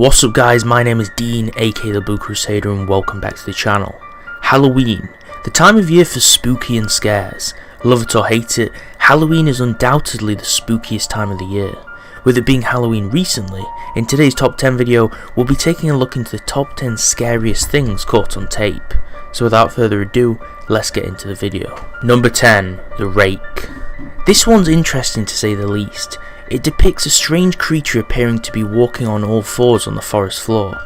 What's up guys, my name is Dean aka the Blue Crusader and welcome back to the channel. Halloween, the time of year for spooky and scares. Love it or hate it, Halloween is undoubtedly the spookiest time of the year. With it being Halloween recently, in today's top 10 video we'll be taking a look into the top 10 scariest things caught on tape. So without further ado, let's get into the video. Number 10. The Rake. This one's interesting to say the least. It depicts a strange creature appearing to be walking on all fours on the forest floor.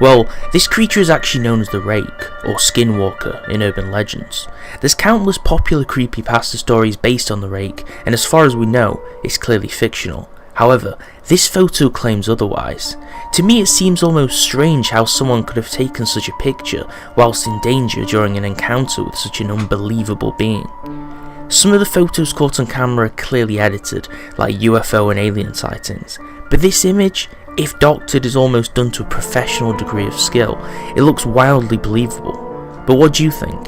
Well, this creature is actually known as the Rake, or Skinwalker in urban legends. There's countless popular creepypasta stories based on the Rake, and as far as we know, it's clearly fictional. However, this photo claims otherwise. To me it seems almost strange how someone could have taken such a picture whilst in danger during an encounter with such an unbelievable being. Some of the photos caught on camera are clearly edited, like UFO and alien sightings, but this image, if doctored, is almost done to a professional degree of skill. It looks wildly believable. But what do you think?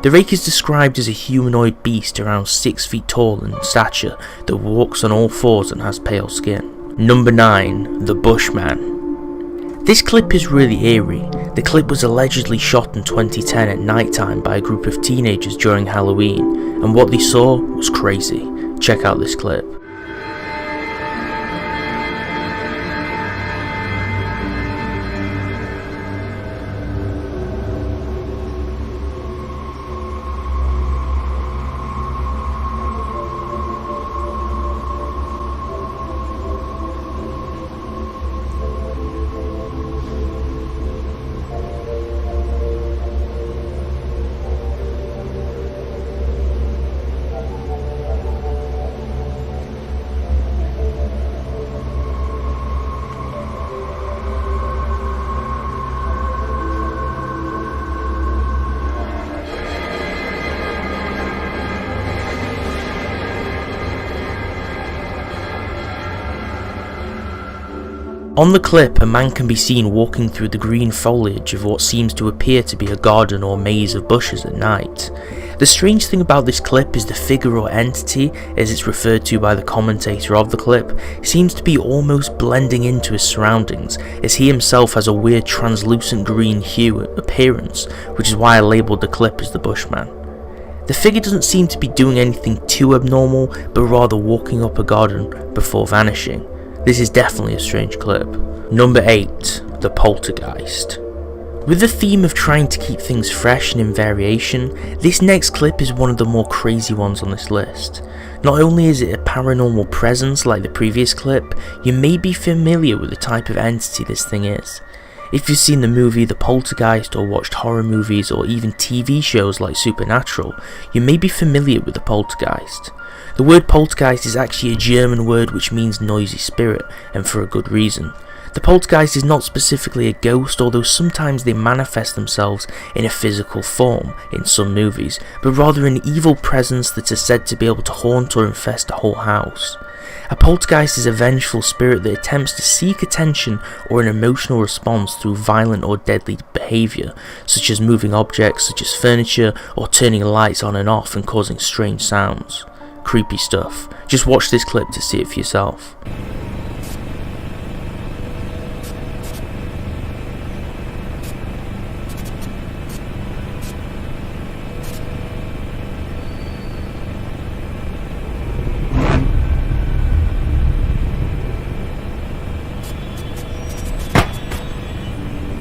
The Rake is described as a humanoid beast around 6 feet tall in stature that walks on all fours and has pale skin. Number 9. The Bushman. This clip is really eerie. The clip was allegedly shot in 2010 at night time by a group of teenagers during Halloween, and what they saw was crazy. Check out this clip. On the clip, a man can be seen walking through the green foliage of what seems to appear to be a garden or maze of bushes at night. The strange thing about this clip is the figure or entity, as it's referred to by the commentator of the clip, seems to be almost blending into his surroundings, as he himself has a weird translucent green hue appearance, which is why I labelled the clip as the Bushman. The figure doesn't seem to be doing anything too abnormal, but rather walking up a garden before vanishing. This is definitely a strange clip. Number 8. The Poltergeist. With the theme of trying to keep things fresh and in variation, this next clip is one of the more crazy ones on this list. Not only is it a paranormal presence like the previous clip, you may be familiar with the type of entity this thing is. If you've seen the movie The Poltergeist or watched horror movies or even TV shows like Supernatural, you may be familiar with the poltergeist. The word poltergeist is actually a German word which means noisy spirit, and for a good reason. The poltergeist is not specifically a ghost, although sometimes they manifest themselves in a physical form in some movies, but rather an evil presence that is said to be able to haunt or infest a whole house. A poltergeist is a vengeful spirit that attempts to seek attention or an emotional response through violent or deadly behaviour, such as moving objects such as furniture or turning lights on and off and causing strange sounds. Creepy stuff. Just watch this clip to see it for yourself.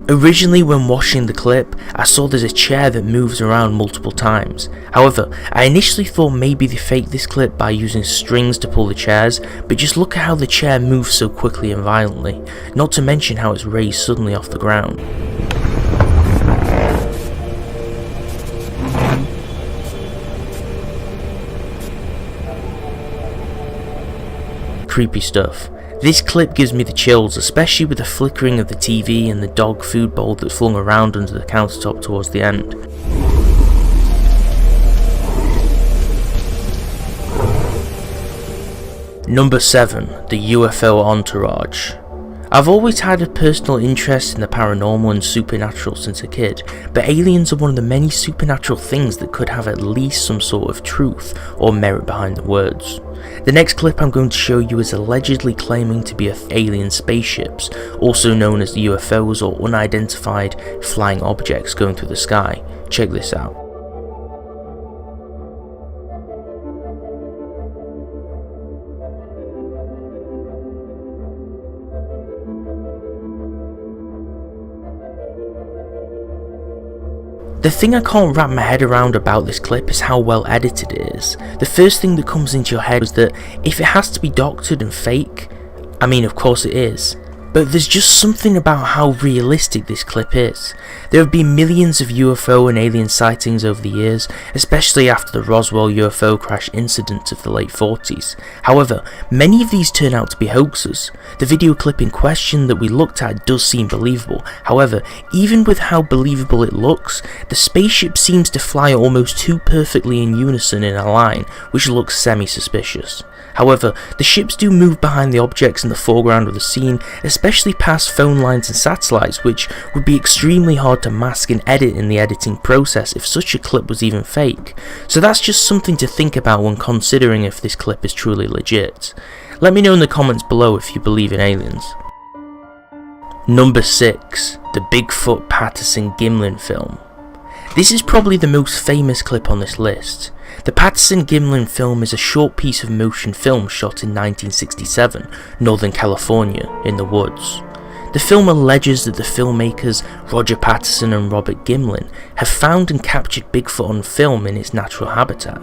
Originally when watching the clip, I saw there's a chair that moves around multiple times. However, I initially thought maybe they faked this clip by using strings to pull the chairs, but just look at how the chair moves so quickly and violently, not to mention how it's raised suddenly off the ground. Creepy stuff. This clip gives me the chills, especially with the flickering of the TV and the dog food bowl that's flung around under the countertop towards the end. Number 7. The UFO Entourage. I've always had a personal interest in the paranormal and supernatural since a kid, but aliens are one of the many supernatural things that could have at least some sort of truth or merit behind the words. The next clip I'm going to show you is allegedly claiming to be alien spaceships, also known as UFOs or unidentified flying objects going through the sky. Check this out. The thing I can't wrap my head around about this clip is how well edited it is. The first thing that comes into your head is that if it has to be doctored and fake, I mean of course it is, but there's just something about how realistic this clip is. There have been millions of UFO and alien sightings over the years, especially after the Roswell UFO crash incident of the late 40s. However, many of these turn out to be hoaxes. The video clip in question that we looked at does seem believable. However, even with how believable it looks, the spaceship seems to fly almost too perfectly in unison in a line, which looks semi-suspicious. However, the ships do move behind the objects in the foreground of the scene, especially past phone lines and satellites, which would be extremely hard to mask and edit in the editing process if such a clip was even fake. So that's just something to think about when considering if this clip is truly legit. Let me know in the comments below if you believe in aliens. Number 6. The Bigfoot Patterson-Gimlin film. This is probably the most famous clip on this list. The Patterson-Gimlin film is a short piece of motion film shot in 1967, Northern California, in the woods. The film alleges that the filmmakers Roger Patterson and Robert Gimlin have found and captured Bigfoot on film in its natural habitat.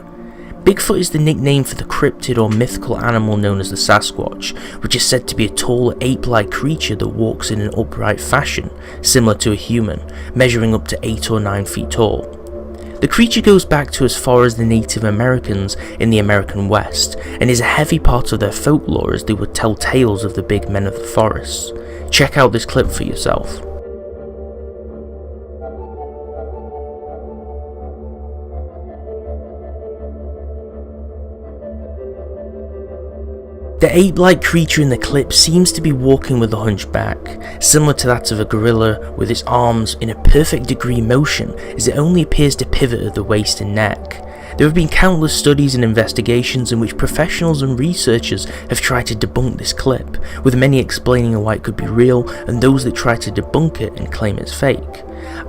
Bigfoot is the nickname for the cryptid or mythical animal known as the Sasquatch, which is said to be a tall ape-like creature that walks in an upright fashion, similar to a human, measuring up to 8 or 9 feet tall. The creature goes back to as far as the Native Americans in the American West, and is a heavy part of their folklore as they would tell tales of the big men of the forests. Check out this clip for yourself. The ape-like creature in the clip seems to be walking with a hunchback, similar to that of a gorilla, with its arms in a perfect degree motion as it only appears to pivot at the waist and neck. There have been countless studies and investigations in which professionals and researchers have tried to debunk this clip, with many explaining why it could be real and those that try to debunk it and claim it's fake.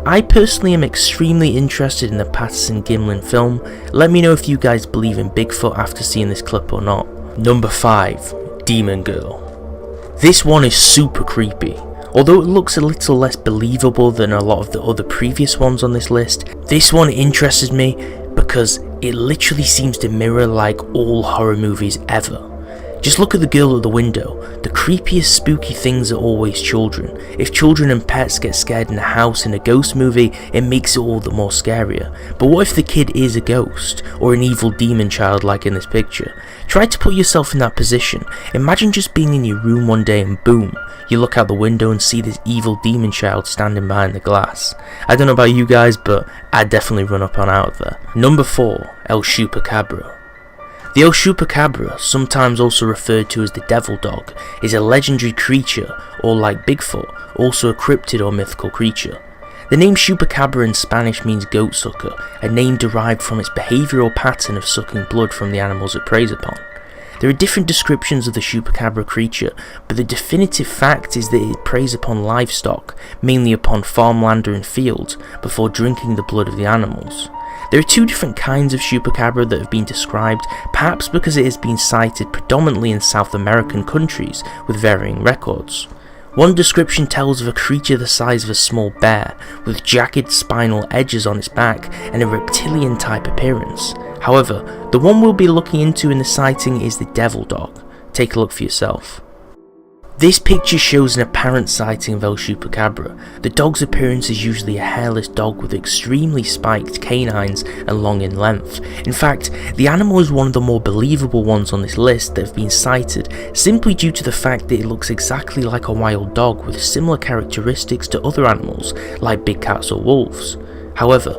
I personally am extremely interested in the Patterson-Gimlin film. Let me know if you guys believe in Bigfoot after seeing this clip or not. Number 5. Demon Girl. This one is super creepy. Although it looks a little less believable than a lot of the other previous ones on this list, this one interested me because it literally seems to mirror like all horror movies ever. Just look at the girl at the window. The creepiest spooky things are always children. If children and pets get scared in a house in a ghost movie, it makes it all the more scarier. But what if the kid is a ghost, or an evil demon child like in this picture? Try to put yourself in that position. Imagine just being in your room one day and boom, you look out the window and see this evil demon child standing behind the glass. I don't know about you guys, but I'd definitely run up and out of there. Number 4. El Chupacabra. The El Chupacabra, sometimes also referred to as the devil dog, is a legendary creature, or like Bigfoot, also a cryptid or mythical creature. The name Chupacabra in Spanish means goat sucker, a name derived from its behavioural pattern of sucking blood from the animals it preys upon. There are different descriptions of the Chupacabra creature, but the definitive fact is that it preys upon livestock, mainly upon farmland and fields, before drinking the blood of the animals. There are 2 different kinds of Chupacabra that have been described, perhaps because it has been sighted predominantly in South American countries with varying records. One description tells of a creature the size of a small bear, with jagged spinal edges on its back and a reptilian type appearance. However, the one we'll be looking into in the sighting is the devil dog. Take a look for yourself. This picture shows an apparent sighting of El Chupacabra. The dog's appearance is usually a hairless dog with extremely spiked canines and long in length. In fact, the animal is one of the more believable ones on this list that have been sighted, simply due to the fact that it looks exactly like a wild dog with similar characteristics to other animals, like big cats or wolves. However,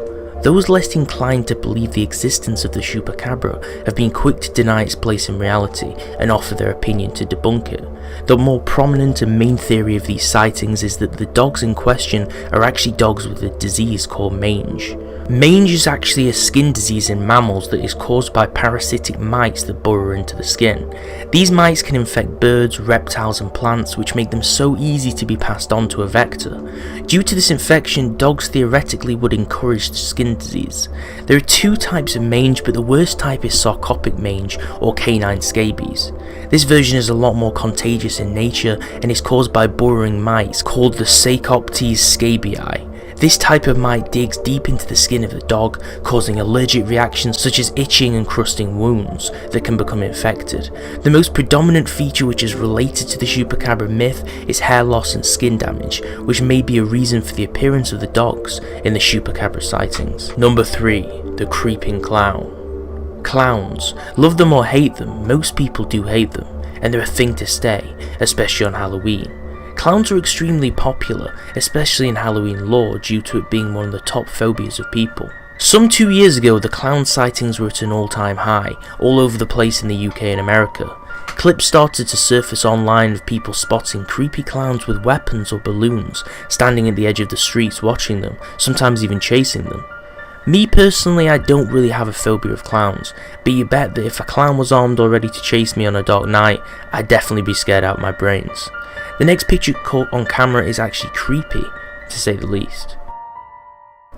Those less inclined to believe the existence of the chupacabra have been quick to deny its place in reality and offer their opinion to debunk it. The more prominent and main theory of these sightings is that the dogs in question are actually dogs with a disease called mange. Mange is actually a skin disease in mammals that is caused by parasitic mites that burrow into the skin. These mites can infect birds, reptiles and plants, which make them so easy to be passed on to a vector. Due to this infection, dogs theoretically would encourage the skin disease. There are two types of mange, but the worst type is sarcopic mange or canine scabies. This version is a lot more contagious in nature and is caused by burrowing mites called the Sarcoptes scabii. This type of mite digs deep into the skin of the dog, causing allergic reactions such as itching and crusting wounds that can become infected. The most predominant feature which is related to the chupacabra myth is hair loss and skin damage, which may be a reason for the appearance of the dogs in the chupacabra sightings. Number 3. The creeping clown. Clowns. Love them or hate them, most people do hate them, and they're a thing to stay, especially on Halloween. Clowns are extremely popular, especially in Halloween lore due to it being one of the top phobias of people. Some 2 years ago, the clown sightings were at an all-time high, all over the place in the UK and America. Clips started to surface online of people spotting creepy clowns with weapons or balloons, standing at the edge of the streets watching them, sometimes even chasing them. Me personally, I don't really have a phobia of clowns, but you bet that if a clown was armed or ready to chase me on a dark night, I'd definitely be scared out of my brains. The next picture caught on camera is actually creepy, to say the least.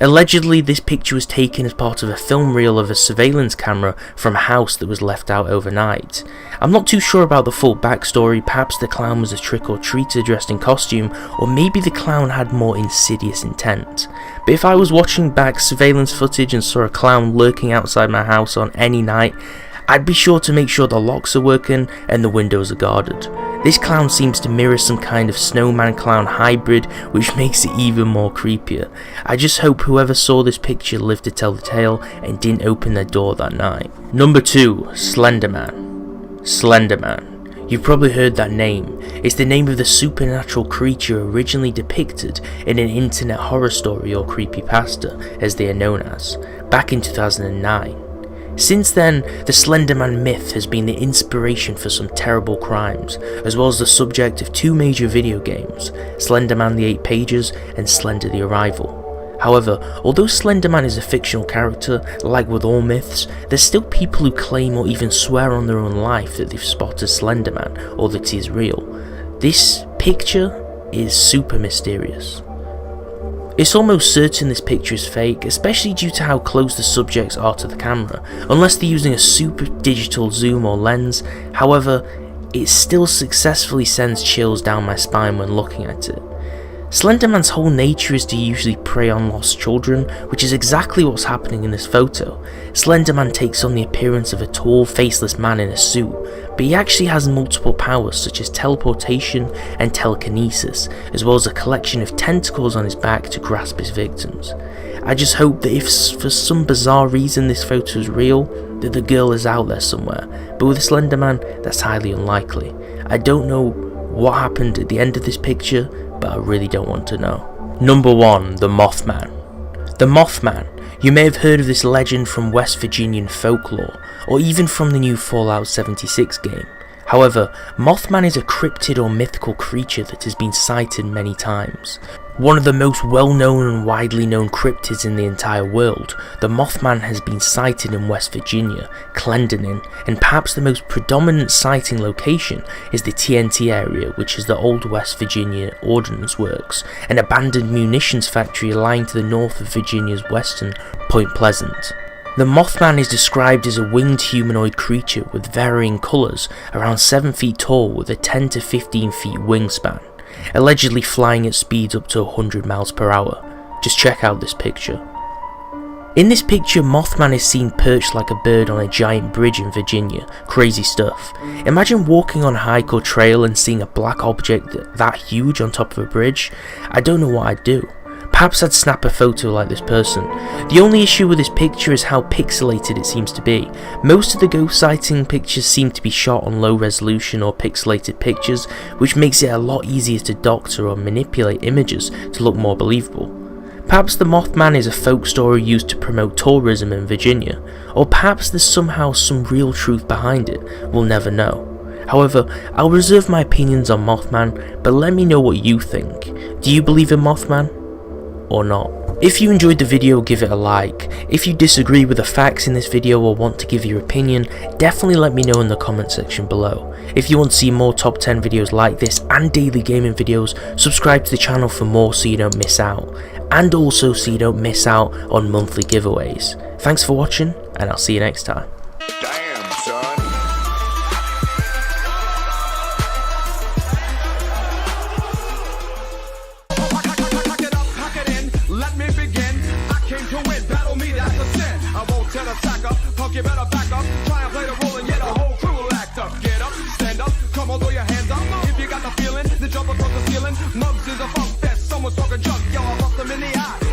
Allegedly, this picture was taken as part of a film reel of a surveillance camera from a house that was left out overnight. I'm not too sure about the full backstory, perhaps the clown was a trick-or-treater dressed in costume, or maybe the clown had more insidious intent. But if I was watching back surveillance footage and saw a clown lurking outside my house on any night, I'd be sure to make sure the locks are working and the windows are guarded. This clown seems to mirror some kind of snowman clown hybrid, which makes it even more creepier. I just hope whoever saw this picture lived to tell the tale and didn't open their door that night. Number 2. Slenderman. Slenderman. You've probably heard that name. It's the name of the supernatural creature originally depicted in an internet horror story or creepypasta, as they are known as, back in 2009. Since then, the Slenderman myth has been the inspiration for some terrible crimes, as well as the subject of 2 major video games, Slenderman the 8 Pages and Slender the Arrival. However, although Slenderman is a fictional character, like with all myths, there's still people who claim or even swear on their own life that they've spotted Slenderman or that he is real. This picture is super mysterious. It's almost certain this picture is fake, especially due to how close the subjects are to the camera, unless they're using a super digital zoom or lens. However, it still successfully sends chills down my spine when looking at it. Slenderman's whole nature is to usually prey on lost children, which is exactly what's happening in this photo. Slenderman takes on the appearance of a tall, faceless man in a suit, but he actually has multiple powers such as teleportation and telekinesis, as well as a collection of tentacles on his back to grasp his victims. I just hope that if for some bizarre reason this photo is real, that the girl is out there somewhere, but with Slenderman, that's highly unlikely. I don't know what happened at the end of this picture, but I really don't want to know. Number 1. The Mothman. The Mothman. You may have heard of this legend from West Virginian folklore, or even from the new Fallout 76 game. However, Mothman is a cryptid or mythical creature that has been sighted many times. One of the most well-known and widely known cryptids in the entire world, the Mothman has been sighted in West Virginia, Clendenin, and perhaps the most predominant sighting location is the TNT area, which is the old West Virginia Ordnance Works, an abandoned munitions factory lying to the north of Virginia's western Point Pleasant. The Mothman is described as a winged humanoid creature with varying colours, around 7 feet tall with a 10 to 15 feet wingspan, allegedly flying at speeds up to 100 miles per hour. Just check out this picture. In this picture, Mothman is seen perched like a bird on a giant bridge in Virginia. Crazy stuff. Imagine walking on a hike or trail and seeing a black object that huge on top of a bridge. I don't know what I'd do. Perhaps I'd snap a photo like this person. The only issue with this picture is how pixelated it seems to be. Most of the ghost sighting pictures seem to be shot on low resolution or pixelated pictures, which makes it a lot easier to doctor or manipulate images to look more believable. Perhaps the Mothman is a folk story used to promote tourism in Virginia, or perhaps there's somehow some real truth behind it. We'll never know. However, I'll reserve my opinions on Mothman, but let me know what you think. Do you believe in Mothman? Or not? If you enjoyed the video, give it a like. If you disagree with the facts in this video or want to give your opinion, definitely let me know in the comment section below. If you want to see more top 10 videos like this and daily gaming videos, subscribe to the channel for more so you don't miss out. And also so you don't miss out on monthly giveaways. Thanks for watching, and I'll see you next time. Damn, son. You better back up, try and play the role and yet a whole crew will act up. Get up, stand up, come on, throw your hands up. If you got the feeling, then jump across the ceiling. Muggs is a funk fest, someone's talking junk, yo, I bust them in the eye.